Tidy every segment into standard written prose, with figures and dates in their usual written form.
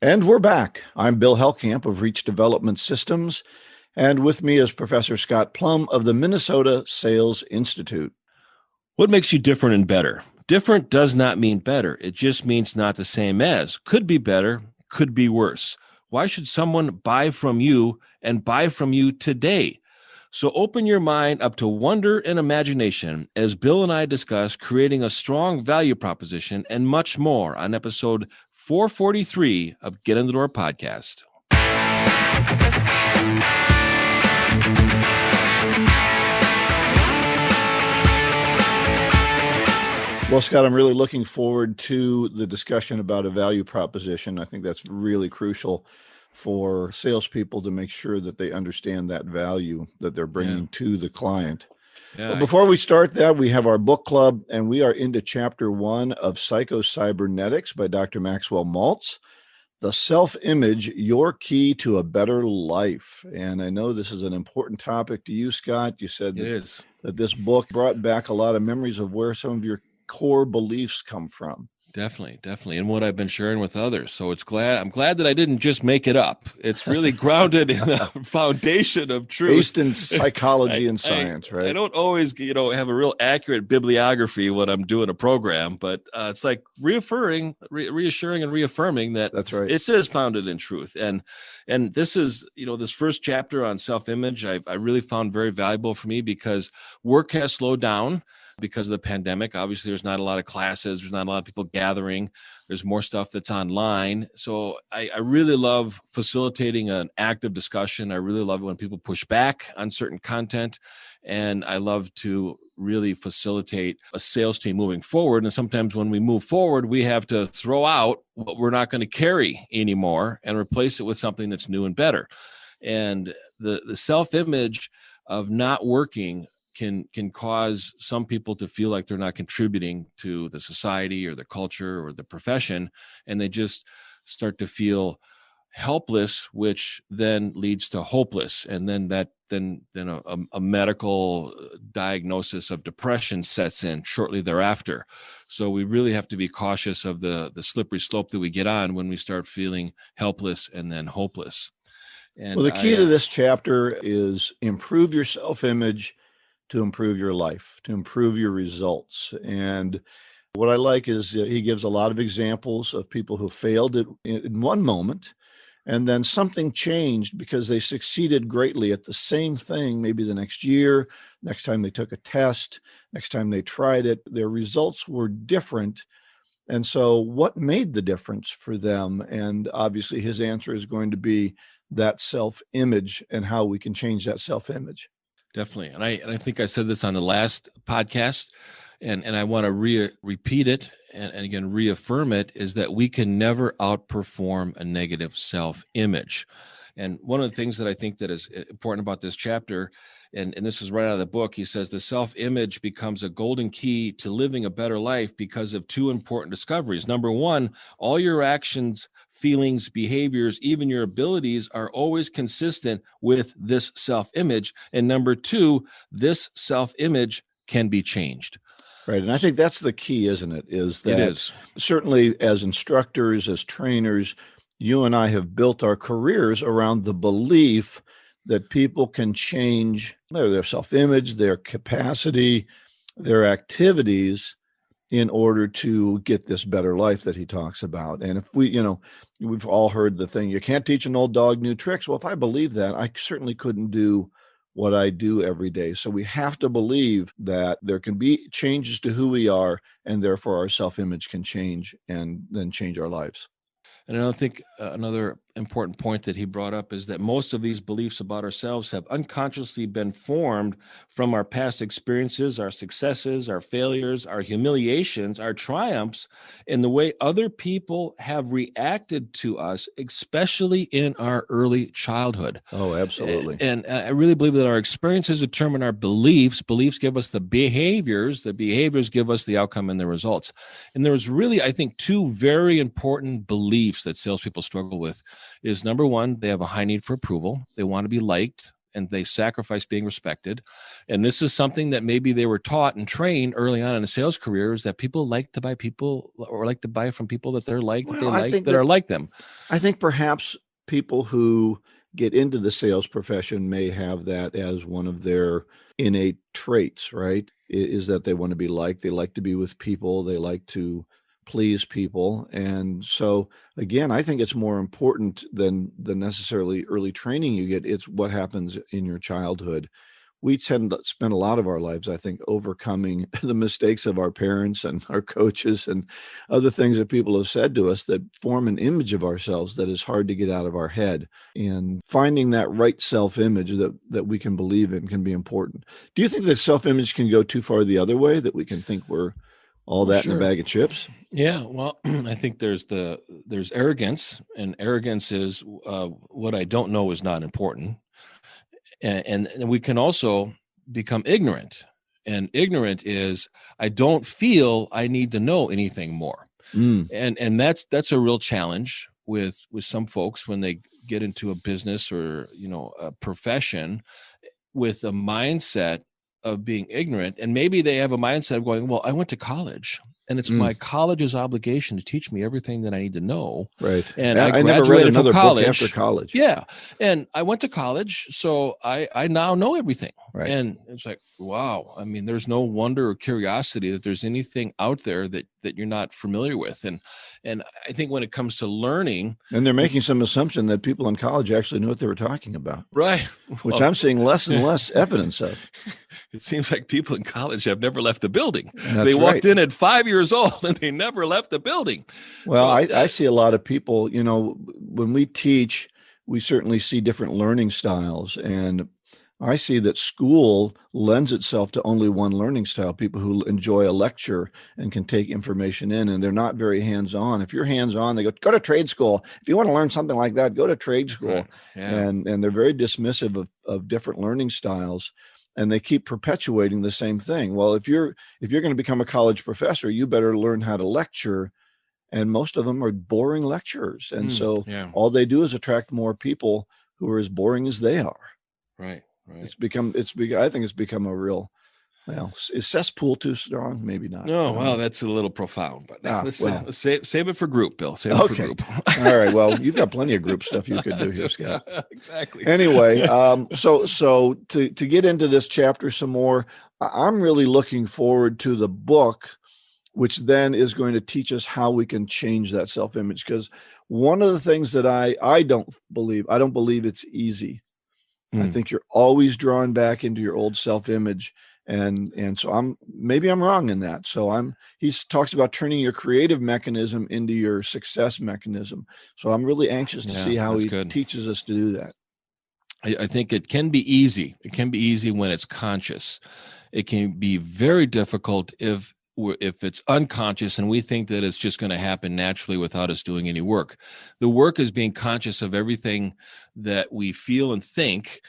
And we're back. I'm Bill Hellkamp of Reach Development Systems, and with me is Professor Scott Plum of the Minnesota Sales Institute. What makes you different and better? Different does not mean better. It just means not the same as. Could be better, could be worse. Why should someone buy from you and buy from you today? So open your mind up to wonder and imagination as Bill and I discuss creating a strong value proposition and much more on episode 443 of Get in the Door podcast. Well, Scott, I'm really looking forward to the discussion about a value proposition. I think that's really crucial for salespeople to make sure that they understand that value that they're bringing to the client. But before we start that, we have our book club, and we are into chapter 1 of Psycho-Cybernetics by Dr. Maxwell Maltz, The Self-Image, Your Key to a Better Life. And I know this is an important topic to you, Scott. You said that this book brought back a lot of memories of where some of your core beliefs come from. Definitely. And what I've been sharing with others. So I'm glad that I didn't just make it up. It's really grounded in a foundation of truth. Based in psychology and science, right? I don't always, have a real accurate bibliography when I'm doing a program, but it's like reassuring and reaffirming that that's right. It is founded in truth. And this is, this first chapter on self-image, I really found very valuable for me because work has slowed down. Because of the pandemic. Obviously, there's not a lot of classes. There's not a lot of people gathering. There's more stuff that's online. So I really love facilitating an active discussion. I really love it when people push back on certain content. And I love to really facilitate a sales team moving forward. And sometimes when we move forward, we have to throw out what we're not going to carry anymore and replace it with something that's new and better. And the self-image of not working can cause some people to feel like they're not contributing to the society or the culture or the profession, and they just start to feel helpless, which then leads to hopeless, and then a medical diagnosis of depression sets in shortly thereafter. So we really have to be cautious of the slippery slope that we get on when we start feeling helpless and then hopeless. And well, the key to this chapter is improve your self-image to improve your life, to improve your results. And what I like is he gives a lot of examples of people who failed in one moment, and then something changed because they succeeded greatly at the same thing, maybe the next year, next time they took a test, next time they tried it, their results were different. And so what made the difference for them? And obviously his answer is going to be that self-image and how we can change that self-image. Definitely. And I think I said this on the last podcast, and I want to repeat it and again, reaffirm it, is that we can never outperform a negative self-image. And one of the things that I think that is important about this chapter, and this is right out of the book, he says the self-image becomes a golden key to living a better life because of two important discoveries. Number one, all your actions, feelings, behaviors, even your abilities are always consistent with this self-image. And number two, this self-image can be changed. Right. And I think that's the key, isn't it? Is that it is. Certainly as instructors, as trainers, you and I have built our careers around the belief that people can change their self-image, their capacity, their activities in order to get this better life that he talks about. And if we've all heard the thing, you can't teach an old dog new tricks. Well, if I believe that, I certainly couldn't do what I do every day. So we have to believe that there can be changes to who we are, and therefore our self-image can change and then change our lives. And I don't think another important point that he brought up is that most of these beliefs about ourselves have unconsciously been formed from our past experiences, our successes, our failures, our humiliations, our triumphs, and the way other people have reacted to us, especially in our early childhood. Oh, absolutely. And I really believe that our experiences determine our beliefs. Beliefs give us the behaviors give us the outcome and the results. And there's really, I think, two very important beliefs that salespeople struggle with. Is number one, they have a high need for approval. They want to be liked and they sacrifice being respected. And this is something that maybe they were taught and trained early on in a sales career, is that people like to buy from people that they're like, that they Well, I like, think that are like them. I think perhaps people who get into the sales profession may have that as one of their innate traits, right? Is that they want to be liked, they like to be with people, they like to please people. And so again, I think it's more important than the necessarily early training you get. It's what happens in your childhood. We tend to spend a lot of our lives, I think, overcoming the mistakes of our parents and our coaches and other things that people have said to us that form an image of ourselves that is hard to get out of our head. And finding that right self-image that we can believe in can be important. Do you think that self-image can go too far the other way, that we can think we're all that in a bag of chips? Yeah, well, I think there's arrogance, and arrogance is what I don't know is not important. And we can also become ignorant. And ignorant is, I don't feel I need to know anything more. And that's a real challenge with some folks when they get into a business or a profession with a mindset of being ignorant. And maybe they have a mindset of going, well, I went to college, and it's my college's obligation to teach me everything that I need to know. Right. And I never read graduated another from college. book after college. Yeah. And I went to college, so I now know everything. Right. And it's like, wow. I mean, there's no wonder or curiosity that there's anything out there that you're not familiar with. And I think when it comes to learning, and they're making some assumption that people in college actually knew what they were talking about. Right. Which I'm seeing less and less evidence of. It seems like people in college have never left the building. That's they walked right. in at 5 years old and they never left the building. Well, I see a lot of people, when we teach, we certainly see different learning styles. And I see that school lends itself to only one learning style, people who enjoy a lecture and can take information in, and they're not very hands-on. If you're hands-on, they go to trade school. If you want to learn something like that, go to trade school. Right. Yeah. And they're very dismissive of different learning styles, and they keep perpetuating the same thing. Well, if you're going to become a college professor, you better learn how to lecture. And most of them are boring lecturers. And so all they do is attract more people who are as boring as they are. Right. Right. I think it's become a real, well, is cesspool too strong? Maybe not. No, well, that's a little profound, but let's save it for group, Bill. Save it for group. All right. Well, you've got plenty of group stuff you could do here, Scott. Exactly. Anyway, so to get into this chapter some more, I'm really looking forward to the book, which then is going to teach us how we can change that self-image. Because one of the things that I don't believe it's easy. I think you're always drawn back into your old self-image. And so I'm wrong in that. So he talks about turning your creative mechanism into your success mechanism. So I'm really anxious to see how he teaches us to do that. I think it can be easy. It can be easy when it's conscious. It can be very difficult if it's unconscious and we think that it's just going to happen naturally without us doing any work. The work is being conscious of everything that we feel and think,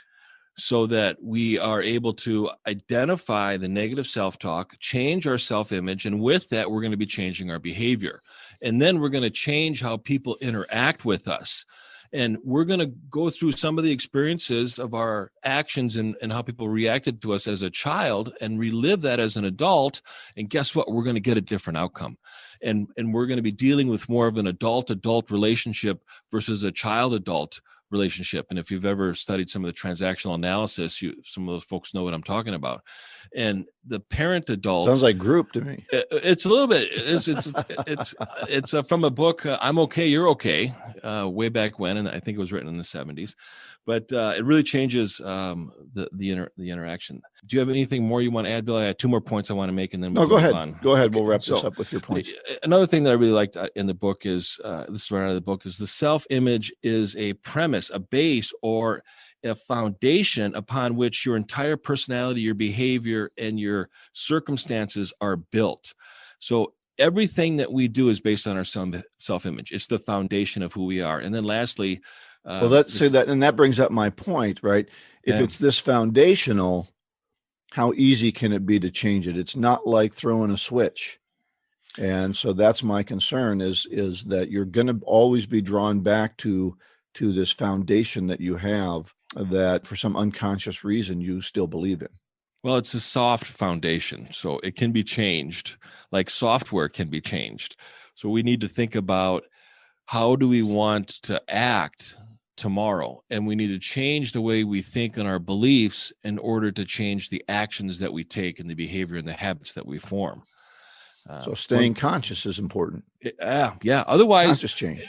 so that we are able to identify the negative self-talk, change our self-image, and with that, we're going to be changing our behavior. And then we're going to change how people interact with us. And we're going to go through some of the experiences of our actions and how people reacted to us as a child and relive that as an adult. And guess what? We're going to get a different outcome. And we're going to be dealing with more of an adult-adult relationship versus a child-adult relationship. And if you've ever studied some of the transactional analysis, some of those folks know what I'm talking about. And the parent adult sounds like group to me. It's a little bit. It's from a book. I'm Okay, You're Okay. Way back when, and I think it was written in the 70s. But it really changes the interaction. Do you have anything more you want to add, Bill? I had two more points I want to make, and then go ahead. On. Go ahead. We'll wrap this up with your points. Another thing that I really liked in the book is this is right out of the book: is the self-image is a premise, a base, or a foundation upon which your entire personality, your behavior, and your circumstances are built. So everything that we do is based on our self-image. It's the foundation of who we are. And then lastly, and that brings up my point, right? If it's this foundational, how easy can it be to change it? It's not like throwing a switch. And so that's my concern is that you're going to always be drawn back to this foundation that you have. that for some unconscious reason you still believe in? Well, it's a soft foundation, so it can be changed, like software can be changed. So we need to think about, how do we want to act tomorrow? And we need to change the way we think and our beliefs in order to change the actions that we take and the behavior and the habits that we form. So staying conscious is important. Yeah. Otherwise, Conscious change.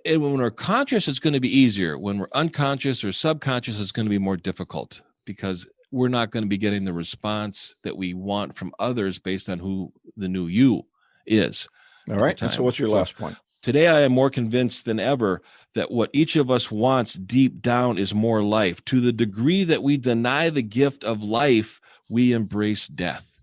And when we're conscious, it's going to be easier. When we're unconscious or subconscious, it's going to be more difficult, because we're not going to be getting the response that we want from others based on who the new you is. All right. And so what's your last point? Today, I am more convinced than ever that what each of us wants deep down is more life. To the degree that we deny the gift of life, we embrace death.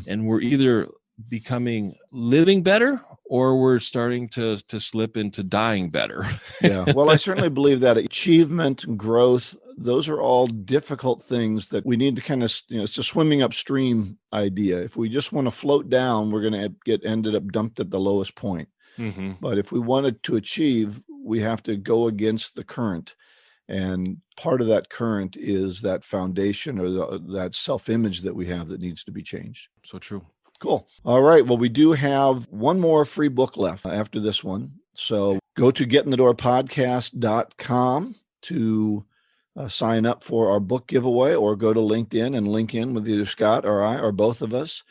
And we're either becoming living better, or we're starting to slip into dying better. Yeah. Well, I certainly believe that achievement, growth, those are all difficult things that we need to kind of, it's a swimming upstream idea. If we just want to float down, we're going to get ended up dumped at the lowest point. Mm-hmm. But if we wanted to achieve, we have to go against the current. And part of that current is that foundation, or that self-image that we have, that needs to be changed. So true. Cool. All right. Well, we do have one more free book left after this one. So go to getinthedoorpodcast.com to sign up for our book giveaway, or go to LinkedIn and link in with either Scott or I, or both of us.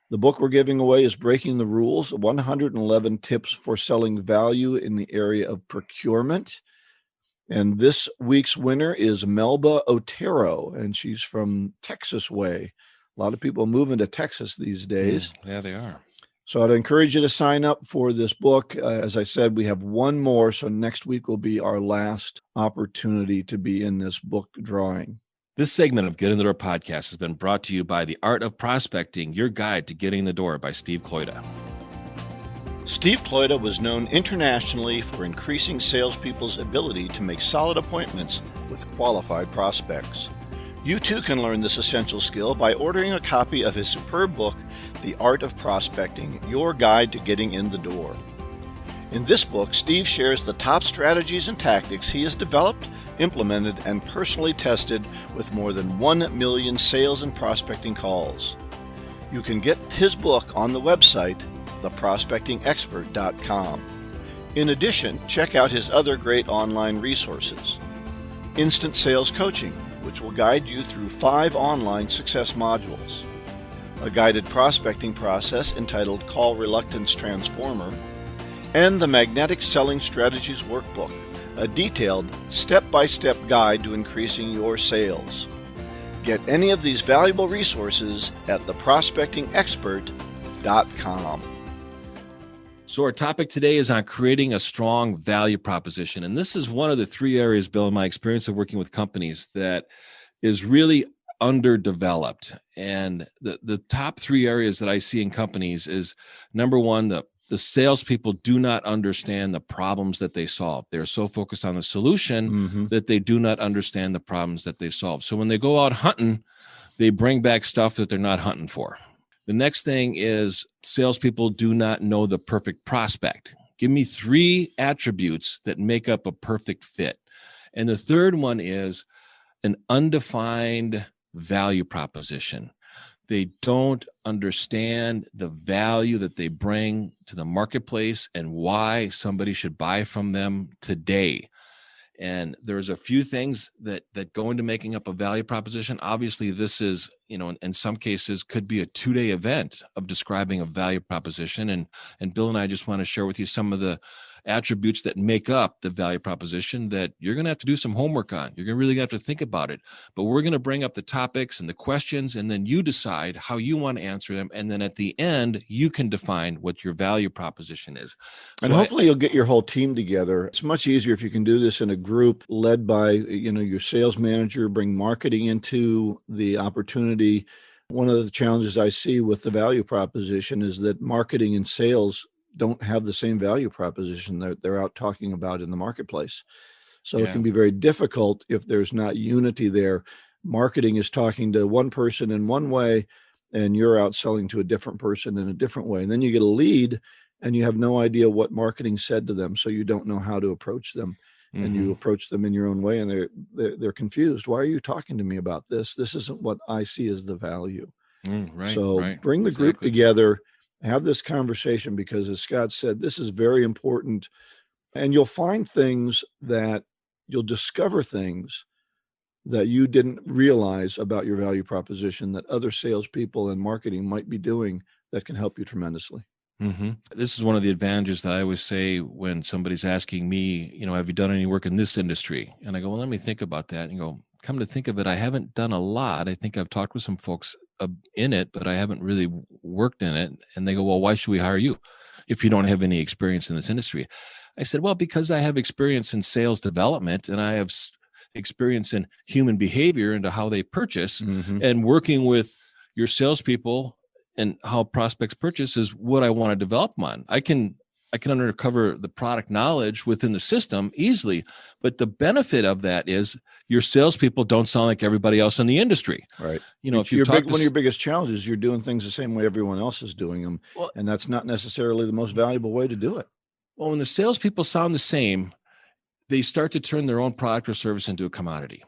The book we're giving away is Breaking the Rules, 111 Tips for Selling Value in the Area of Procurement. And this week's winner is Melba Otero, and she's from Texas Way. A lot of people moving to Texas these days. Yeah, they are. So I'd encourage you to sign up for this book. As I said, we have one more. So next week will be our last opportunity to be in this book drawing. This segment of Get in the Door podcast has been brought to you by The Art of Prospecting, your guide to getting in the door, by Steve Kloida. Steve Kloida was known internationally for increasing salespeople's ability to make solid appointments with qualified prospects. You too can learn this essential skill by ordering a copy of his superb book, The Art of Prospecting, your guide to getting in the door. In this book, Steve shares the top strategies and tactics he has developed, implemented, and personally tested with more than 1 million sales and prospecting calls. You can get his book on the website, theprospectingexpert.com. In addition, check out his other great online resources. Instant Sales Coaching, which will guide you through 5 online success modules. A guided prospecting process entitled Call Reluctance Transformer, and the Magnetic Selling Strategies Workbook, a detailed step-by-step guide to increasing your sales. Get any of these valuable resources at theprospectingexpert.com. So our topic today is on creating a strong value proposition. And this is one of the 3 areas, Bill, in my experience of working with companies, that is really underdeveloped. And the top 3 areas that I see in companies is, number one, the salespeople do not understand the problems that they solve. They're so focused on the solution that they do not understand the problems that they solve. So when they go out hunting, they bring back stuff that they're not hunting for. The next thing is, salespeople do not know the perfect prospect. Give me 3 attributes that make up a perfect fit. And the third one is an undefined value proposition. They don't understand the value that they bring to the marketplace and why somebody should buy from them today. And there's a few things that go into making up a value proposition. Obviously, this is, in some cases could be a 2-day event of describing a value proposition. And Bill and I just want to share with you some of the attributes that make up the value proposition that you're going to have to do some homework on. You're really going to have to think about it. But we're going to bring up the topics and the questions, and then you decide how you want to answer them. And then at the end, you can define what your value proposition is. And hopefully you'll get your whole team together. It's much easier if you can do this in a group led by, your sales manager, bring marketing into the opportunity. One of the challenges I see with the value proposition is that marketing and sales don't have the same value proposition that they're out talking about in the marketplace. So It can be very difficult if there's not unity there. Marketing is talking to one person in one way, and you're out selling to a different person in a different way. And then you get a lead, and you have no idea what marketing said to them, so you don't know how to approach them. And you approach them in your own way, and they're confused. Why are you talking to me about this? This isn't what I see as the value. Bring the group together, have this conversation, because as Scott said, this is very important. And you'll find things that you'll discover things that you didn't realize about your value proposition that other salespeople and marketing might be doing that can help you tremendously. This is one of the advantages that I always say when somebody's asking me, have you done any work in this industry? And I go, well, let me think about that. And go, come to think of it, I haven't done a lot. I think I've talked with some folks in it, but I haven't really worked in it. And they go, well, why should we hire you if you don't have any experience in this industry? I said, well, because I have experience in sales development, and I have experience in human behavior into how they purchase, and working with your salespeople and how prospects purchase is what I want to develop them on. I can uncover the product knowledge within the system easily, but the benefit of that is your salespeople don't sound like everybody else in the industry. Right. If one of your biggest challenges, you're doing things the same way everyone else is doing them, and that's not necessarily the most valuable way to do it. Well, when the salespeople sound the same, they start to turn their own product or service into a commodity.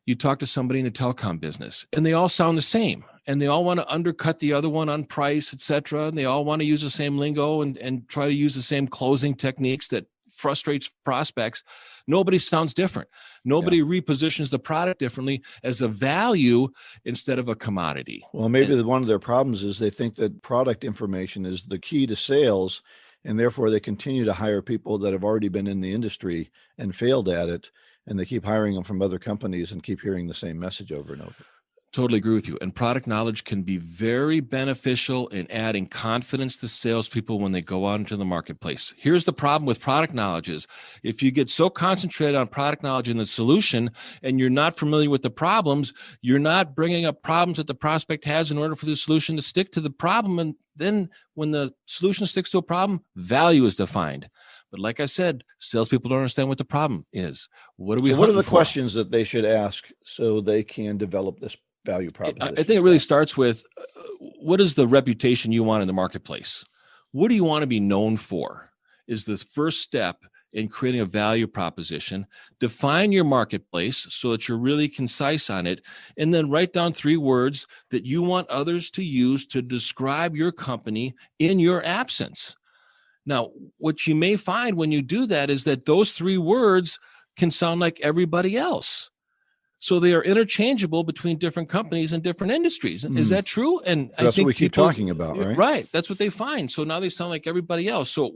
You talk to somebody in the telecom business, and they all sound the same. And they all want to undercut the other one on price, et cetera. And they all want to use the same lingo and try to use the same closing techniques that frustrates prospects. Nobody sounds different. Nobody repositions the product differently as a value instead of a commodity. Well, maybe one of their problems is they think that product information is the key to sales, and therefore they continue to hire people that have already been in the industry and failed at it. And they keep hiring them from other companies and keep hearing the same message over and over. Totally agree with you. And product knowledge can be very beneficial in adding confidence to salespeople when they go out into the marketplace. Here's the problem with product knowledge is if you get so concentrated on product knowledge and the solution, and you're not familiar with the problems, you're not bringing up problems that the prospect has in order for the solution to stick to the problem. And then when the solution sticks to a problem, value is defined. But like I said, salespeople don't understand what the problem is. What are the questions that they should ask so they can develop this value proposition? I think it really starts with what is the reputation you want in the marketplace? What do you want to be known for? Is the first step in creating a value proposition. Define your marketplace so that you're really concise on it, and then write down 3 words that you want others to use to describe your company in your absence. Now, what you may find when you do that is that those 3 words can sound like everybody else. So they are interchangeable between different companies and different industries. Is that true? And that's what we keep talking about, right? Right. That's what they find. So now they sound like everybody else. So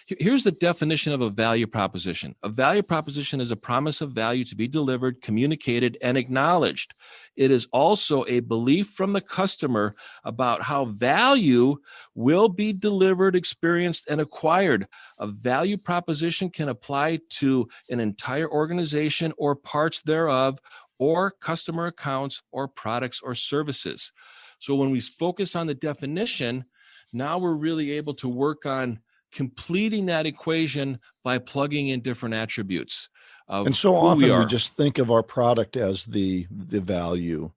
here's the definition of a value proposition. A value proposition is a promise of value to be delivered, communicated, and acknowledged. It is also a belief from the customer about how value will be delivered, experienced, and acquired. A value proposition can apply to an entire organization or parts thereof, or customer accounts or products or services. So when we focus on the definition, now we're really able to work on completing that equation by plugging in different attributes. And so often we just think of our product as the value,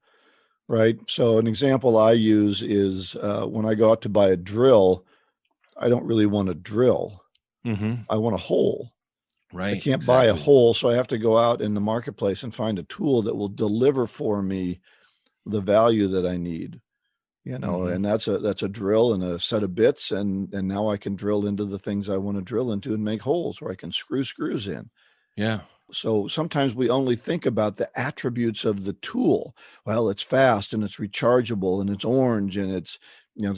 right? So an example I use is when I go out to buy a drill, I don't really want a drill. I want a hole. Right. I can't buy a hole, so I have to go out in the marketplace and find a tool that will deliver for me the value that I need. And that's a drill and a set of bits, and now I can drill into the things I want to drill into and make holes, or I can screw screws in. Yeah. So sometimes we only think about the attributes of the tool. Well, it's fast and it's rechargeable and it's orange and it's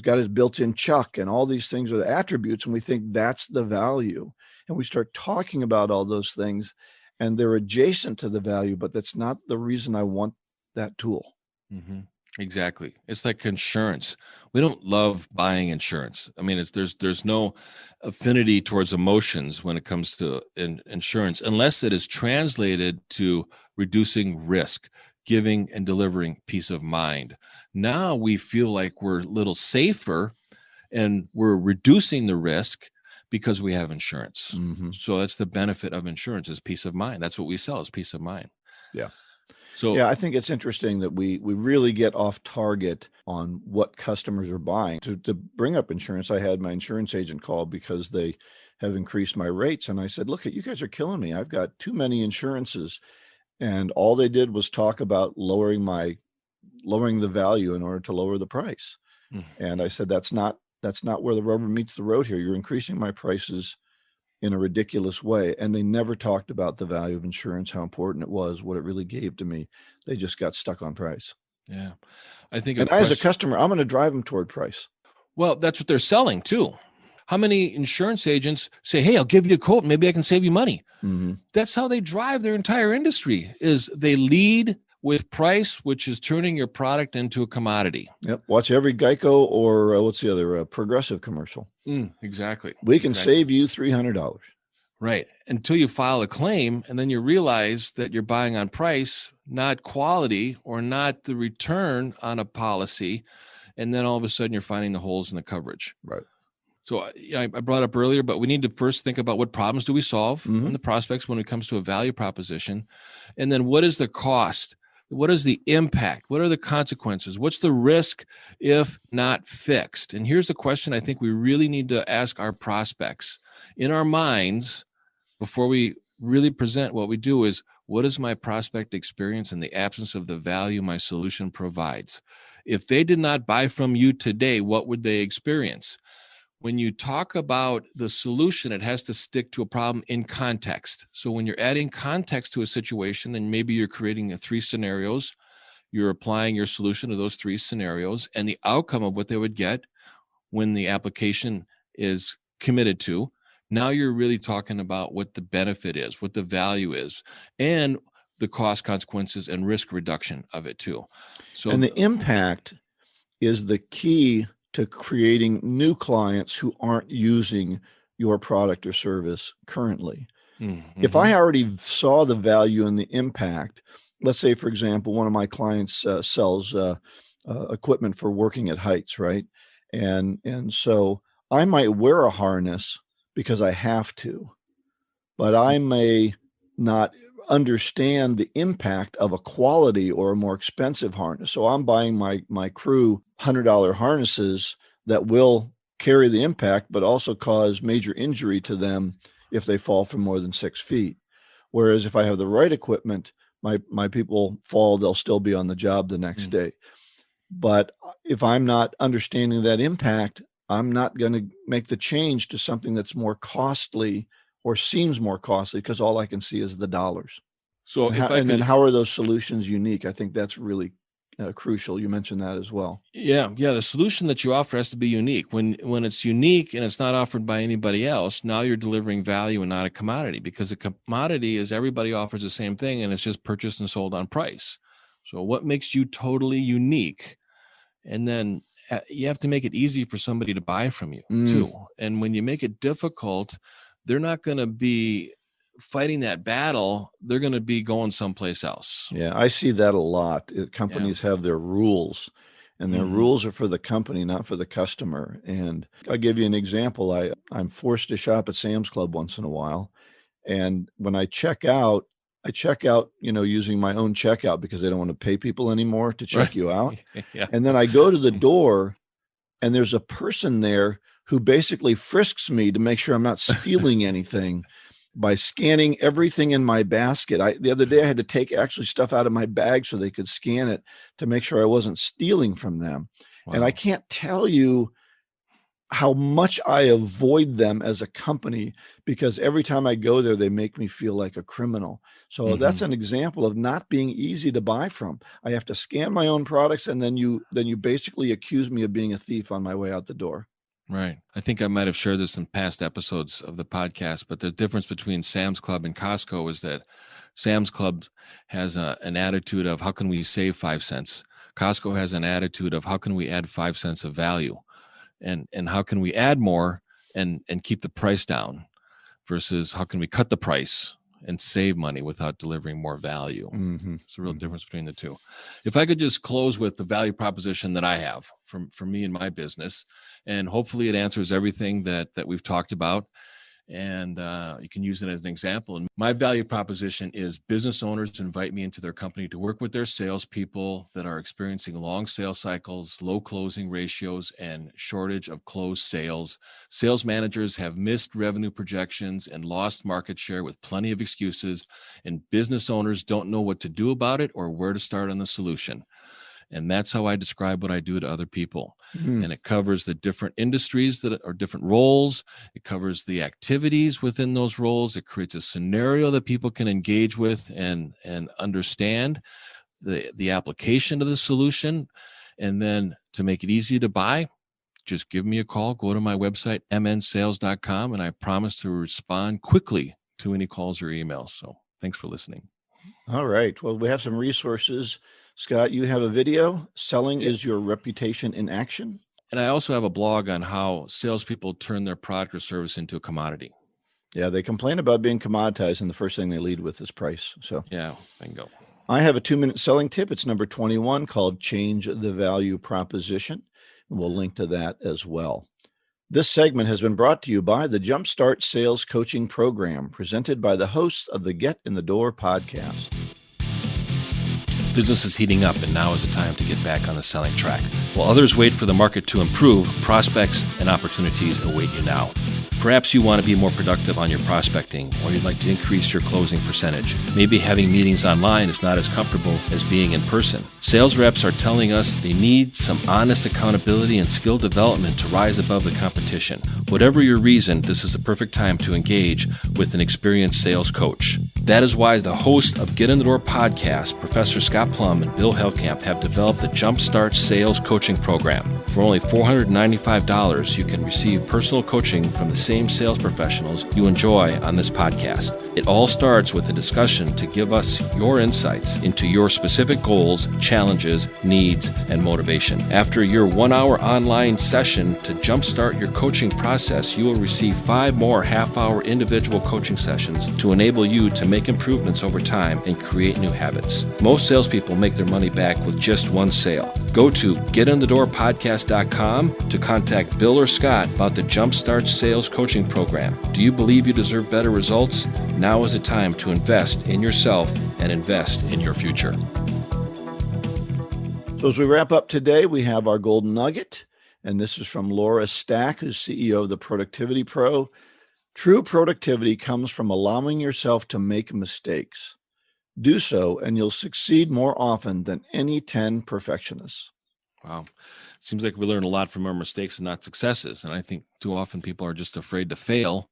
got its built-in chuck, and all these things are the attributes, and we think that's the value. And we start talking about all those things, and they're adjacent to the value, but that's not the reason I want that tool. Exactly. It's like insurance. We don't love buying insurance. I mean, there's no affinity towards emotions when it comes to insurance, unless it is translated to reducing risk, giving and delivering peace of mind. Now we feel like we're a little safer and we're reducing the risk because we have insurance. So that's the benefit of insurance, is peace of mind. That's what we sell, is peace of mind. Yeah. So Yeah, I think it's interesting that we really get off target on what customers are buying. To bring up insurance, I had my insurance agent call because they have increased my rates. And I said, look, you guys are killing me. I've got too many insurances. And all they did was talk about lowering the value in order to lower the price. And I said, that's not where the rubber meets the road here. You're increasing my prices in a ridiculous way. And they never talked about the value of insurance, how important it was, what it really gave to me. They just got stuck on price. yeah, I think And as a customer, I'm going to drive them toward price. well, that's what they're selling too. How many insurance agents say, hey, I'll give you a quote, maybe I can save you money? Mm-hmm. That's how they drive their entire industry, is they lead with price, which is turning your product into a commodity. Yep. Watch every Geico or what's the other Progressive commercial. Exactly. We can save you $300. Right. Until you file a claim, and then you realize that you're buying on price, not quality, or not the return on a policy. And then all of a sudden you're finding the holes in the coverage. Right. So I brought up earlier, but we need to first think about what problems do we solve in the prospects when it comes to a value proposition. And then what is the cost? What is the impact? What are the consequences? What's the risk if not fixed? And here's the question I think we really need to ask our prospects in our minds before we really present what we do is, what is my prospect experience in the absence of the value my solution provides? If they did not buy from you today, what would they experience? When you talk about the solution, it has to stick to a problem in context. So when you're adding context to a situation, and maybe you're creating 3 scenarios, you're applying your solution to those 3 scenarios, and the outcome of what they would get when the application is committed to. Now you're really talking about what the benefit is, what the value is, and the cost, consequences, and risk reduction of it too. So, and the impact is the key to creating new clients who aren't using your product or service currently. If I already saw the value and the impact, let's say, for example, one of my clients sells equipment for working at heights, right? And so I might wear a harness because I have to, but I may not understand the impact of a quality or a more expensive harness. So I'm buying my crew $100 harnesses that will carry the impact, but also cause major injury to them if they fall from more than 6 feet. Whereas if I have the right equipment, my people fall, they'll still be on the job the next day. But if I'm not understanding that impact, I'm not going to make the change to something that's more costly or seems more costly because all I can see is the dollars. So then how are those solutions unique? I think that's really crucial. You mentioned that as well. Yeah. The solution that you offer has to be unique. When it's unique and it's not offered by anybody else, now you're delivering value and not a commodity, because a commodity is everybody offers the same thing and it's just purchased and sold on price. So what makes you totally unique? And then you have to make it easy for somebody to buy from you too. And when you make it difficult, they're not going to be fighting that battle. They're going to be going someplace else. Yeah, I see that a lot. Companies have their rules, and their rules are for the company, not for the customer. And I'll give you an example. I'm forced to shop at Sam's Club once in a while. And when I check out, using my own checkout because they don't want to pay people anymore to check you out. Yeah. And then I go to the door and there's a person there who basically frisks me to make sure I'm not stealing anything by scanning everything in my basket. The other day I had to take actually stuff out of my bag so they could scan it to make sure I wasn't stealing from them. Wow. And I can't tell you how much I avoid them as a company, because every time I go there, they make me feel like a criminal. So that's an example of not being easy to buy from. I have to scan my own products, and then you basically accuse me of being a thief on my way out the door. Right. I think I might have shared this in past episodes of the podcast, but the difference between Sam's Club and Costco is that Sam's Club has an attitude of how can we save 5 cents? Costco has an attitude of how can we add 5 cents of value? And how can we add more and keep the price down, versus how can we cut the price and save money without delivering more value? It's a real difference between the two. If I could just close with the value proposition that I have for me and my business, and hopefully it answers everything that we've talked about. And you can use it as an example. And my value proposition is business owners invite me into their company to work with their salespeople that are experiencing long sales cycles, low closing ratios, and shortage of closed sales. Sales managers have missed revenue projections and lost market share with plenty of excuses, and business owners don't know what to do about it or where to start on the solution. And that's how I describe what I do to other people. And it covers the different industries that are different roles. It covers the activities within those roles. It creates a scenario that people can engage with and understand the application of the solution. And then to make it easy to buy, just give me a call. Go to my website, mnsales.com, and I promise to respond quickly to any calls or emails. So thanks for listening. All right. Well, we have some resources. Scott, you have a video, Selling is Your Reputation in Action. And I also have a blog on how salespeople turn their product or service into a commodity. Yeah, they complain about being commoditized, and the first thing they lead with is price. So yeah, bingo. I have a 2-minute selling tip. It's number 21 called Change the Value Proposition. And we'll link to that as well. This segment has been brought to you by the Jumpstart Sales Coaching Program, presented by the hosts of the Get in the Door podcast. Business is heating up, and now is the time to get back on the selling track. While others wait for the market to improve, prospects and opportunities await you now. Perhaps you want to be more productive on your prospecting, or you'd like to increase your closing percentage. Maybe having meetings online is not as comfortable as being in person. Sales reps are telling us they need some honest accountability and skill development to rise above the competition. Whatever your reason, this is the perfect time to engage with an experienced sales coach. That is why the host of Get in the Door podcast, Professor Scott Plum and Bill Hellkamp, have developed the Jumpstart Sales Coaching Program. For only $495, you can receive personal coaching from the same sales professionals you enjoy on this podcast. It all starts with a discussion to give us your insights into your specific goals, challenges, needs, and motivation. After your 1-hour online session to jumpstart your coaching process, you will receive 5 more half-hour individual coaching sessions to enable you to make improvements over time and create new habits. Most salespeople make their money back with just one sale. Go to getinthedoorpodcast.com to contact Bill or Scott about the Jumpstart Sales Coaching Program. Do you believe you deserve better results? Now is the time to invest in yourself and invest in your future. So as we wrap up today, we have our golden nugget, and this is from Laura Stack, who's CEO of the Productivity Pro. True productivity comes from allowing yourself to make mistakes. Do so, and you'll succeed more often than any 10 perfectionists. Wow. Seems like we learn a lot from our mistakes and not successes. And I think too often people are just afraid to fail.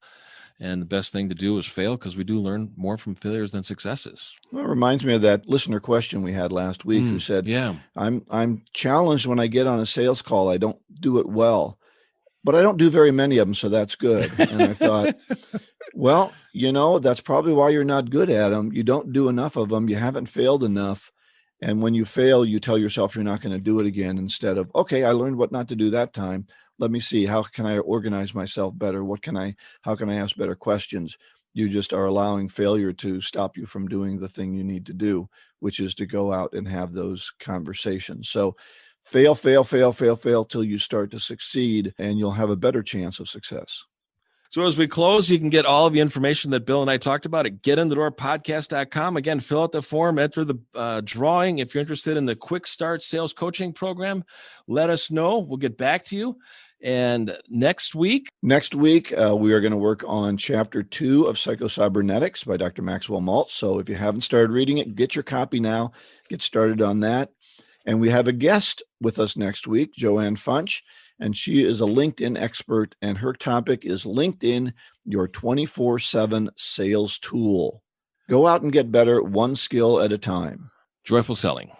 And the best thing to do is fail, because we do learn more from failures than successes. Well, it reminds me of that listener question we had last week who said, yeah, I'm challenged when I get on a sales call. I don't do it well, but I don't do very many of them, so that's good. And I thought, well, that's probably why you're not good at them. You don't do enough of them. You haven't failed enough. And when you fail, you tell yourself you're not going to do it again, instead of, okay, I learned what not to do that time. Let me see, how can I organize myself better? How can I ask better questions? You just are allowing failure to stop you from doing the thing you need to do, which is to go out and have those conversations. So fail till you start to succeed, and you'll have a better chance of success. So as we close, you can get all of the information that Bill and I talked about at getinthedoorpodcast.com. Again, fill out the form, enter the drawing. If you're interested in the Quick Start Sales Coaching Program, let us know. We'll get back to you. And next week, we are going to work on Chapter 2 of Psycho-Cybernetics by Dr. Maxwell Maltz. So if you haven't started reading it, get your copy now. Get started on that. And we have a guest with us next week, Joanne Funch, and she is a LinkedIn expert, and her topic is LinkedIn, your 24/7 sales tool. Go out and get better, one skill at a time. Joyful selling.